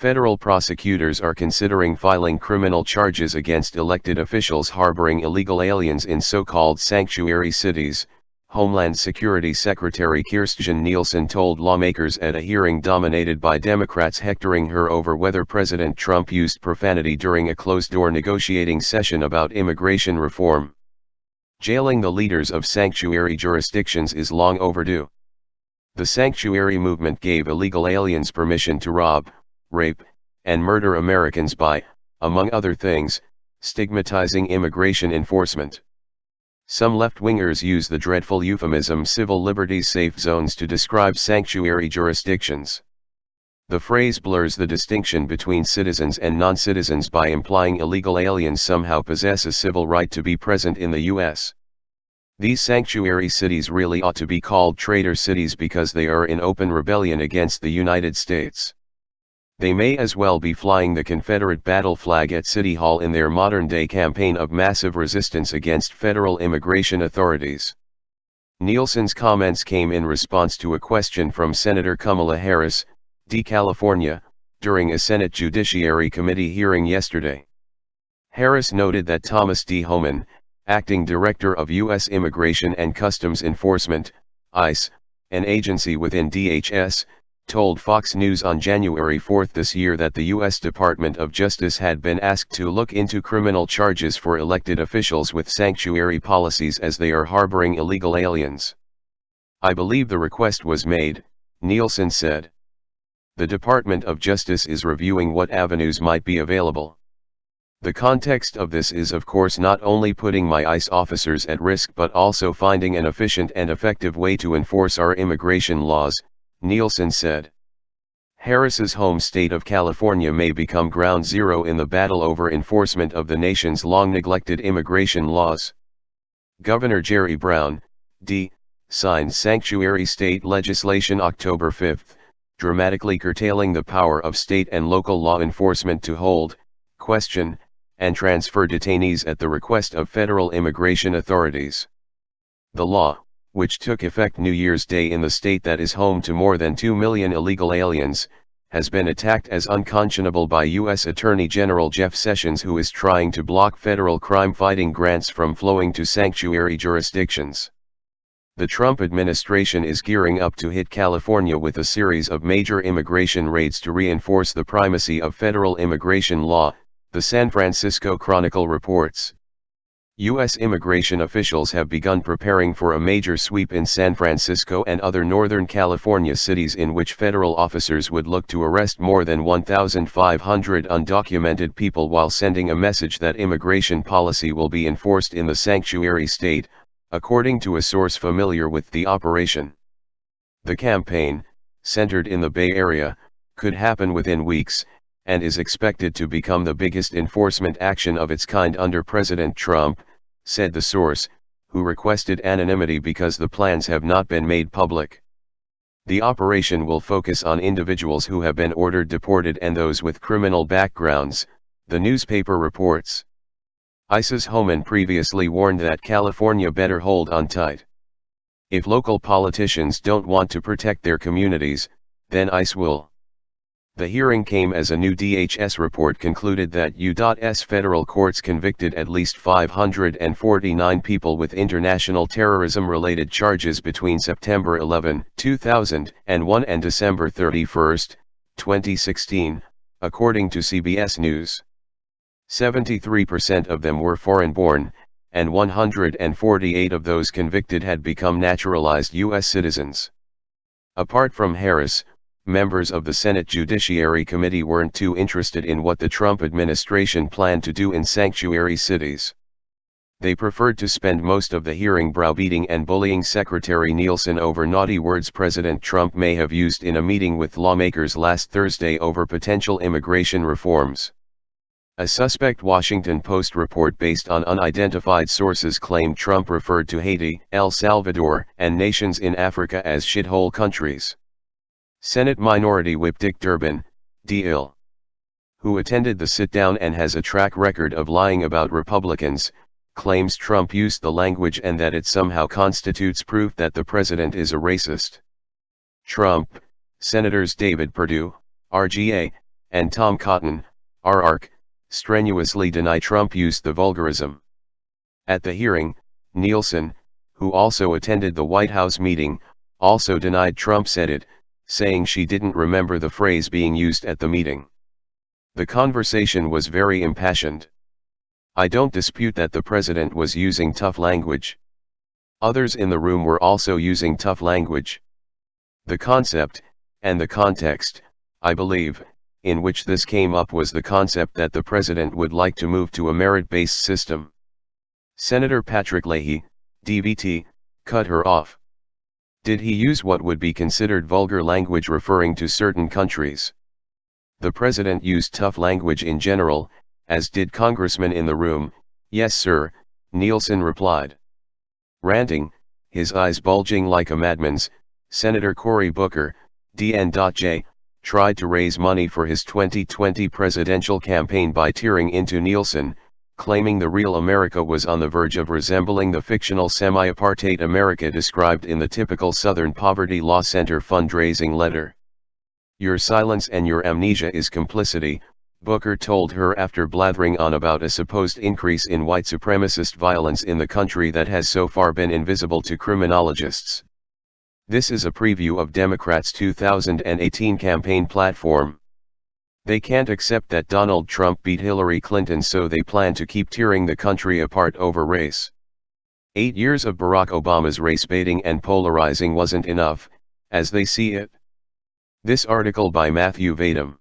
Federal prosecutors are considering filing criminal charges against elected officials harboring illegal aliens in so-called sanctuary cities, Homeland Security Secretary Nielsen told lawmakers at a hearing dominated by Democrats hectoring her over whether President Trump used profanity during a closed-door negotiating session about immigration reform. Jailing the leaders of sanctuary jurisdictions is long overdue. The sanctuary movement gave illegal aliens permission to rob, rape, and murder Americans by, among other things, stigmatizing immigration enforcement. Some left-wingers use the dreadful euphemism civil liberties safe zones to describe sanctuary jurisdictions. The phrase blurs the distinction between citizens and non-citizens by implying illegal aliens somehow possess a civil right to be present in the U.S. These sanctuary cities really ought to be called traitor cities because they are in open rebellion against the United States. They may as well be flying the Confederate battle flag at City Hall in their modern-day campaign of massive resistance against federal immigration authorities. Nielsen's comments came in response to a question from Senator Kamala Harris, D. California, during a Senate Judiciary Committee hearing yesterday. Harris noted that Thomas D. Homan, acting director of U.S. Immigration and Customs Enforcement, ICE, an agency within DHS, told Fox News on January 4 this year that the U.S. Department of Justice had been asked to look into criminal charges for elected officials with sanctuary policies as they are harboring illegal aliens. "I believe the request was made," Nielsen said. "The Department of Justice is reviewing what avenues might be available. The context of this is of course not only putting my ICE officers at risk but also finding an efficient and effective way to enforce our immigration laws," Nielsen said. Harris's home state of California may become ground zero in the battle over enforcement of the nation's long-neglected immigration laws. Governor Jerry Brown, D., signed sanctuary state legislation October 5, dramatically curtailing the power of state and local law enforcement to hold, question, and transfer detainees at the request of federal immigration authorities. The law, which took effect New Year's Day in the state that is home to more than 2 million illegal aliens, has been attacked as unconscionable by U.S. Attorney General Jeff Sessions, who is trying to block federal crime-fighting grants from flowing to sanctuary jurisdictions. The Trump administration is gearing up to hit California with a series of major immigration raids to reinforce the primacy of federal immigration law, the San Francisco Chronicle reports. U.S. immigration officials have begun preparing for a major sweep in San Francisco and other Northern California cities in which federal officers would look to arrest more than 1,500 undocumented people while sending a message that immigration policy will be enforced in the sanctuary state, according to a source familiar with the operation. The campaign, centered in the Bay Area, could happen within weeks, and is expected to become the biggest enforcement action of its kind under President Trump, said the source, who requested anonymity because the plans have not been made public. The operation will focus on individuals who have been ordered deported and those with criminal backgrounds, the newspaper reports. ICE's Homan previously warned that California better hold on tight. If local politicians don't want to protect their communities, then ICE will. The hearing came as a new DHS report concluded that U.S. federal courts convicted at least 549 people with international terrorism-related charges between September 11, 2001 and December 31, 2016, according to CBS News. 73% of them were foreign-born, and 148 of those convicted had become naturalized U.S. citizens. Apart from Harris, members of the Senate Judiciary Committee weren't too interested in what the Trump administration planned to do in sanctuary cities. They preferred to spend most of the hearing browbeating and bullying Secretary Nielsen over naughty words President Trump may have used in a meeting with lawmakers last Thursday over potential immigration reforms. A suspect Washington Post report based on unidentified sources claimed Trump referred to Haiti, El Salvador, and nations in Africa as shithole countries. Senate Minority Whip Dick Durbin, D.I.L., who attended the sit-down and has a track record of lying about Republicans, claims Trump used the language and that it somehow constitutes proof that the president is a racist. Trump, Senators David Perdue, RGA, and Tom Cotton, RARC, strenuously deny Trump used the vulgarism. At the hearing, Nielsen, who also attended the White House meeting, also denied Trump said it, saying she didn't remember the phrase being used at the meeting. The conversation was very impassioned. I don't dispute that the president was using tough language. Others in the room were also using tough language. The concept, and the context, I believe, in which this came up was the concept that the president would like to move to a merit-based system. Senator Patrick Leahy, DVT, cut her off. Did he use what would be considered vulgar language referring to certain countries? The president used tough language in general, as did congressmen in the room. Yes sir, Nielsen replied. Ranting, his eyes bulging like a madman's, Senator Cory Booker, DN.J, tried to raise money for his 2020 presidential campaign by tearing into Nielsen, claiming the real America was on the verge of resembling the fictional semi-apartheid America described in the typical Southern Poverty Law Center fundraising letter. Your silence and your amnesia is complicity, Booker told her after blathering on about a supposed increase in white supremacist violence in the country that has so far been invisible to criminologists. This is a preview of Democrats' 2018 campaign platform. They can't accept that Donald Trump beat Hillary Clinton, so they plan to keep tearing the country apart over race. 8 years of Barack Obama's race baiting and polarizing wasn't enough, as they see it. This article by Matthew Vadum.